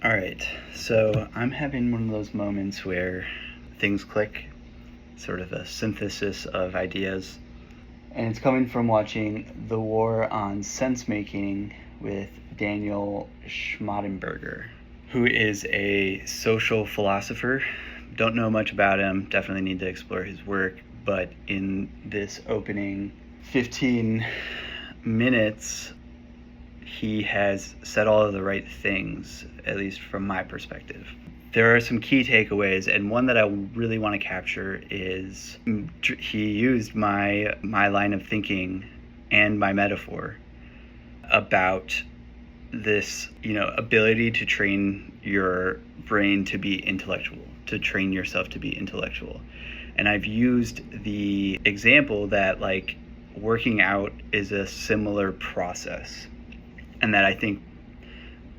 All right, so I'm having one of those moments where things click, sort of a synthesis of ideas. And it's coming from watching The War on Sensemaking with Daniel Schmottenberger, who is a social philosopher. Don't know much about him, definitely need to explore his work, but in this opening 15 minutes, he has said all of the right things, at least from my perspective. There are some key takeaways, and one that I really want to capture is he used my line of thinking and my metaphor about this, ability to train your brain to be intellectual, to train yourself to be intellectual. And I've used the example that working out is a similar process. And that I think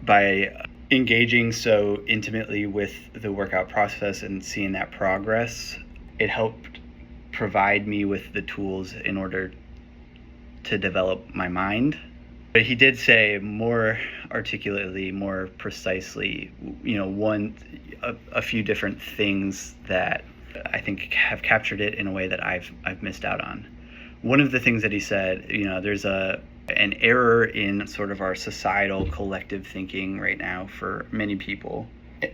by engaging so intimately with the workout process and seeing that progress, it helped provide me with the tools in order to develop my mind. But he did say more articulately, more precisely, a few different things that I think have captured it in a way that I've missed out on. One of the things that he said, there's an error in sort of our societal collective thinking right now for many people.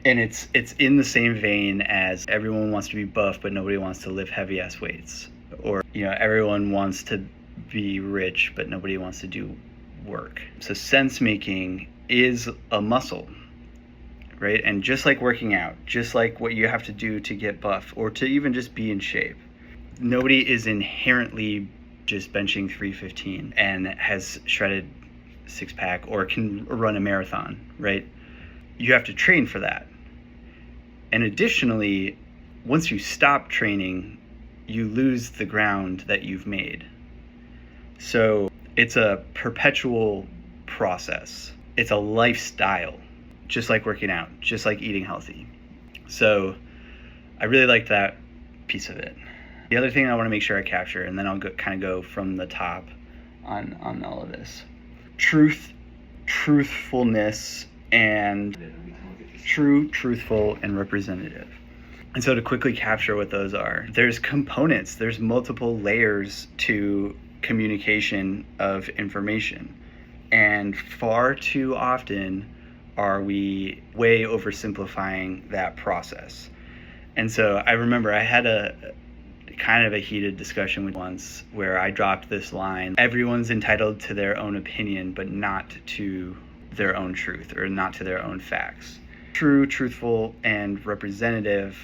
And it's in the same vein as everyone wants to be buff, but nobody wants to lift heavy ass weights. Or, everyone wants to be rich, but nobody wants to do work. So sense making is a muscle, right? And just like working out, just like what you have to do to get buff or to even just be in shape, nobody is inherently just benching 315 and has shredded six pack or can run a marathon, right? You have to train for that. And additionally, once you stop training, you lose the ground that you've made. So it's a perpetual process. It's a lifestyle, just like working out, just like eating healthy. So I really like that piece of it. The other thing I want to make sure I capture, and then I'll go from the top on all of this. Truthfulness, and truthful, and representative. And so to quickly capture what those are, there's components, there's multiple layers to communication of information. And far too often are we way oversimplifying that process. And so I remember I had a kind of a heated discussion with once where I dropped this line: everyone's entitled to their own opinion, but not to their own truth or not to their own facts. True, truthful, and representative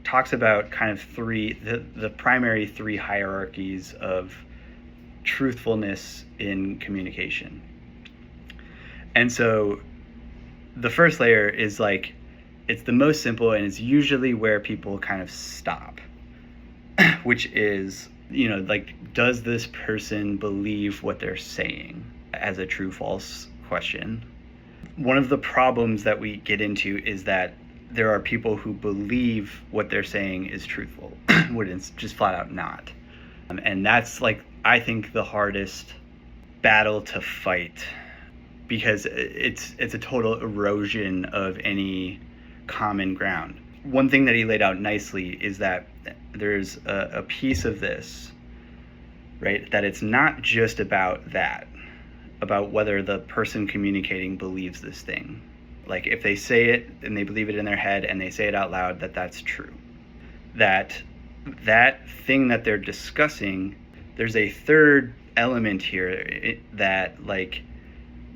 talks about kind of the primary three hierarchies of truthfulness in communication. And so the first layer is it's the most simple, and it's usually where people kind of stop, which is, does this person believe what they're saying, as a true false question. One of the problems that we get into is that there are people who believe what they're saying is truthful when it's just flat out not. And that's I think the hardest battle to fight, because it's a total erosion of any common ground. One thing that he laid out nicely is that there's a piece of this, right, that it's not just about whether the person communicating believes this thing. If they say it and they believe it in their head and they say it out loud, that's true. That thing that they're discussing, there's a third element here that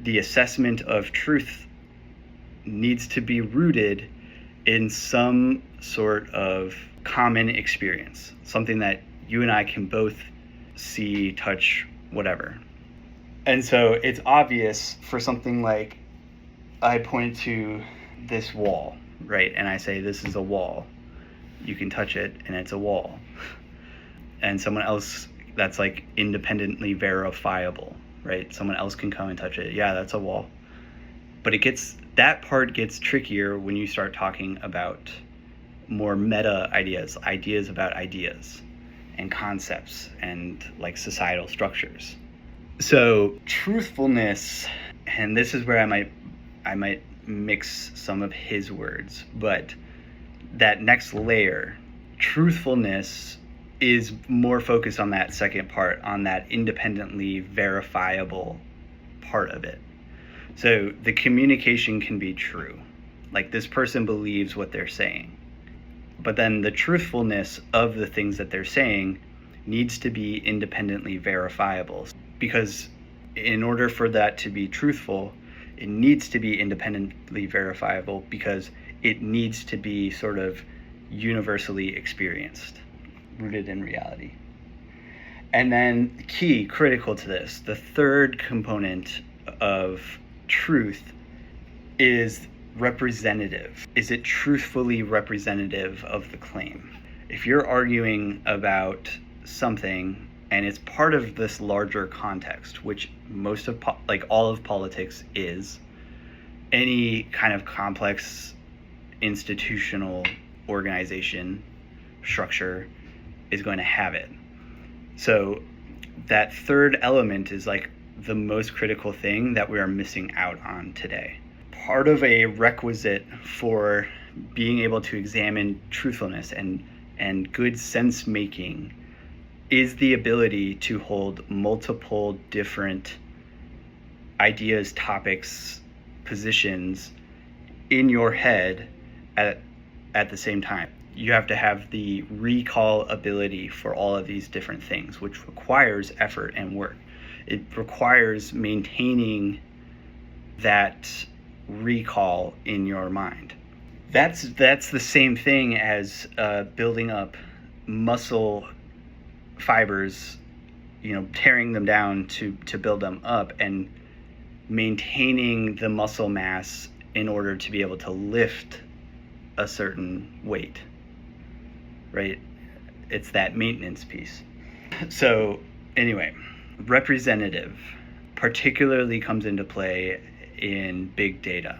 the assessment of truth needs to be rooted in some sort of common experience, something that you and I can both see, touch, whatever. And so it's obvious for something like, I point to this wall, right? And I say, this is a wall. You can touch it and it's a wall. And someone else, that's independently verifiable, right? Someone else can come and touch it. Yeah, that's a wall. But that part gets trickier when you start talking about more meta ideas about ideas and concepts and societal structures. So truthfulness, and this is where I might mix some of his words, but that next layer, truthfulness, is more focused on that second part, on that independently verifiable part of it. So the communication can be true, like this person believes what they're saying, but then the truthfulness of the things that they're saying needs to be independently verifiable, because in order for that to be truthful, it needs to be independently verifiable, because it needs to be sort of universally experienced, rooted in reality. And then critical to this, the third component of truth is representative. Is it truthfully representative of the claim? If you're arguing about something and it's part of this larger context, which most of all of politics is, any kind of complex institutional organization structure is going to have it. So that third element is like the most critical thing that we are missing out on today. Part of a requisite for being able to examine truthfulness and good sense making is the ability to hold multiple different ideas, topics, positions in your head at the same time. You have to have the recall ability for all of these different things, which requires effort and work. It requires maintaining that recall in your mind. That's the same thing as building up muscle fibers, tearing them down to build them up, and maintaining the muscle mass in order to be able to lift a certain weight, right? It's that maintenance piece. So anyway, representative particularly comes into play in big data.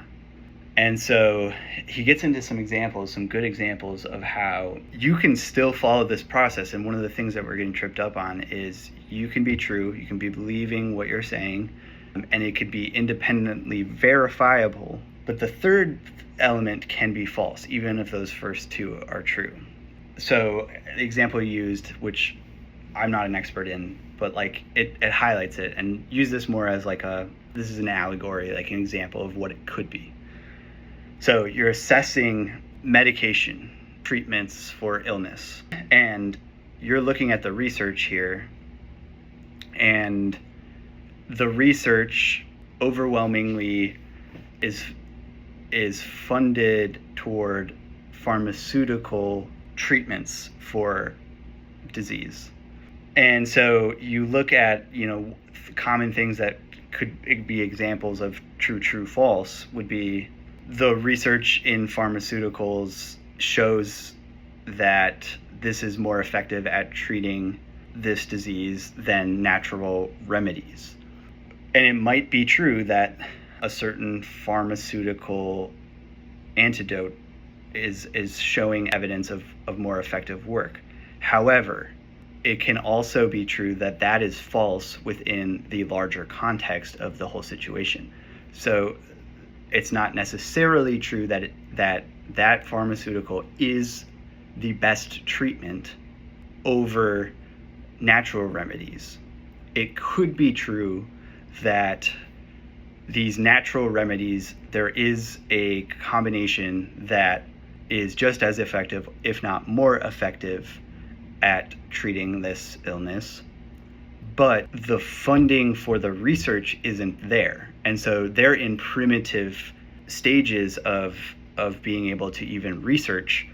And so he gets into some good examples of how you can still follow this process. And one of the things that we're getting tripped up on is you can be true, you can be believing what you're saying, and it could be independently verifiable. But the third element can be false, even if those first two are true. So the example used, which I'm not an expert in, but like it highlights it, and use this more as like this is an allegory, like an example of what it could be. So you're assessing medication, treatments for illness, and you're looking at the research here, and the research overwhelmingly is funded toward pharmaceutical treatments for disease. And so you look at, common things that could be examples of true, false would be the research in pharmaceuticals shows that this is more effective at treating this disease than natural remedies. And it might be true that a certain pharmaceutical antidote is showing evidence of more effective work. However, it can also be true that is false within the larger context of the whole situation. So it's not necessarily true that pharmaceutical is the best treatment over natural remedies. It could be true that these natural remedies, there is a combination that is just as effective, if not more effective, at treating this illness, but the funding for the research isn't there. And so they're in primitive stages of being able to even research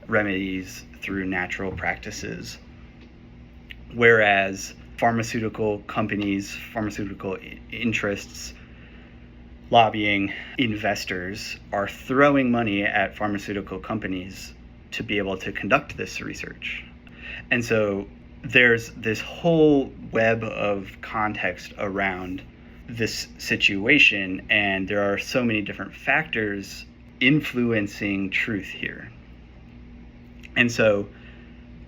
remedies through natural practices. Whereas pharmaceutical companies, pharmaceutical interests, lobbying investors are throwing money at pharmaceutical companies to be able to conduct this research. And so there's this whole web of context around this situation, and there are so many different factors influencing truth here. And so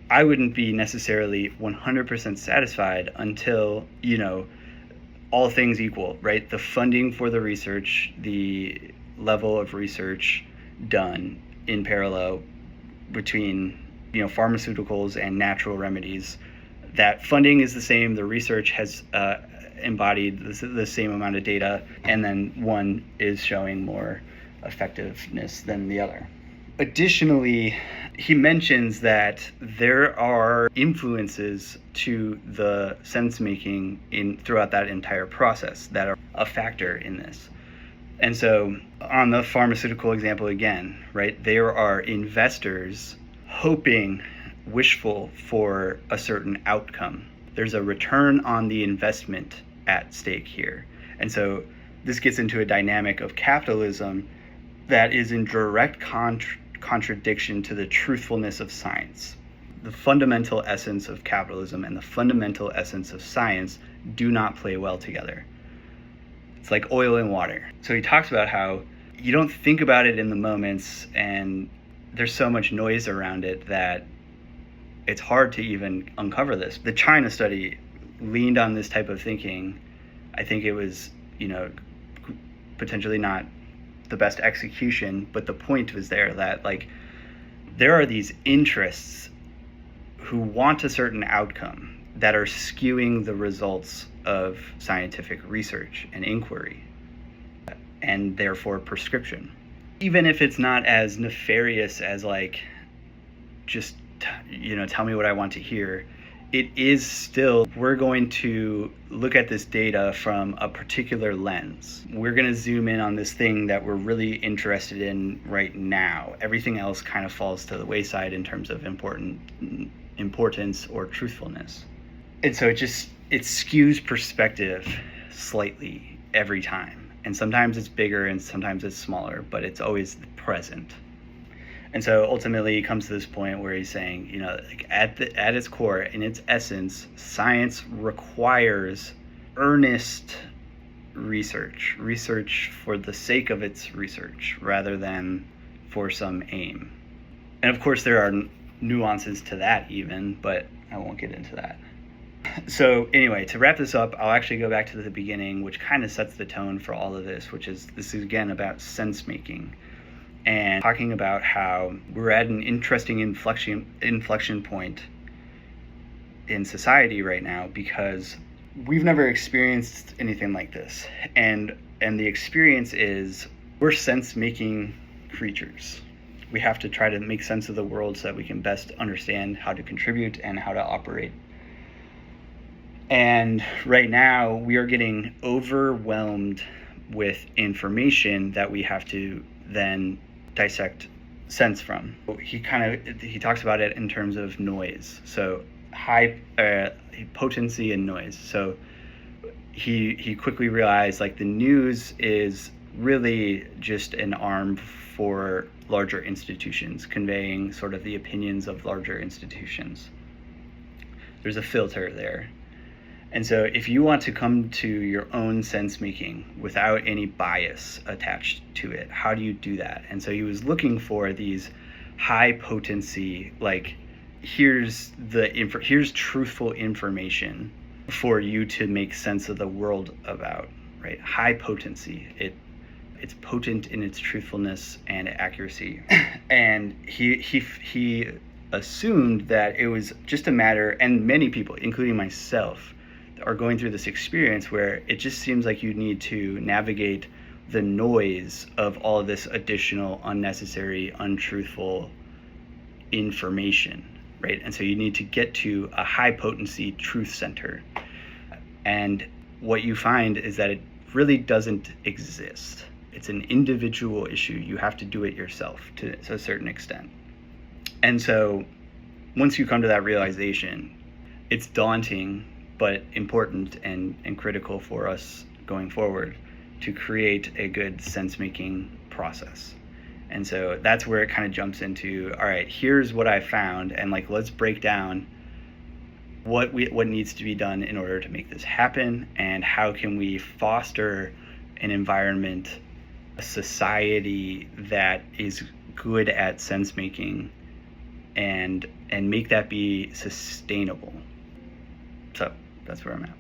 I wouldn't be necessarily 100% satisfied until, all things equal, right? The funding for the research, the level of research done in parallel between pharmaceuticals and natural remedies. That funding is the same, the research has embodied the same amount of data, and then one is showing more effectiveness than the other. Additionally, he mentions that there are influences to the sense making throughout that entire process that are a factor in this. And so on the pharmaceutical example again, right, there are investors hoping, wishful for a certain outcome. There's a return on the investment at stake here. And so this gets into a dynamic of capitalism that is in direct contradiction to the truthfulness of science. The fundamental essence of capitalism and the fundamental essence of science do not play well together. It's like oil and water. So he talks about how you don't think about it in the moments, and there's so much noise around it that it's hard to even uncover this. The China study leaned on this type of thinking. I think it was, potentially not the best execution, but the point was there that there are these interests who want a certain outcome that are skewing the results of scientific research and inquiry, and therefore prescription. Even if it's not as nefarious as just tell me what I want to hear, it is still, we're going to look at this data from a particular lens. We're going to zoom in on this thing that we're really interested in right now. Everything else kind of falls to the wayside in terms of importance or truthfulness. And so it skews perspective slightly every time. And sometimes it's bigger and sometimes it's smaller, but it's always present. And so ultimately he comes to this point where he's saying, at its core, in its essence, science requires earnest research for the sake of its research rather than for some aim. And of course there are nuances to that even, but I won't get into that. So anyway, to wrap this up, I'll actually go back to the beginning, which kind of sets the tone for all of this, this is again about sense making. And talking about how we're at an interesting inflection point in society right now, because we've never experienced anything like this. And the experience is we're sense-making creatures. We have to try to make sense of the world so that we can best understand how to contribute and how to operate. And right now we are getting overwhelmed with information that we have to then dissect sense from. He talks about it in terms of noise, so high potency and noise. So he quickly realized the news is really just an arm for larger institutions, conveying sort of the opinions of larger institutions. There's a filter there. And so if you want to come to your own sense making without any bias attached to it, how do you do that? And so he was looking for these high potency, here's truthful information for you to make sense of the world about, right? High potency. It's potent in its truthfulness and accuracy. And he assumed that it was just a matter, and many people, including myself, are going through this experience where it just seems like you need to navigate the noise of all this additional, unnecessary, untruthful information, right? And so you need to get to a high potency truth center. And what you find is that it really doesn't exist. It's an individual issue. You have to do it yourself to a certain extent. And so once you come to that realization, it's daunting, but important and critical for us going forward to create a good sense-making process. And so that's where it kind of jumps into, all right, here's what I found, and let's break down what needs to be done in order to make this happen, and how can we foster an environment, a society that is good at sense-making and make that be sustainable. So that's where I'm at.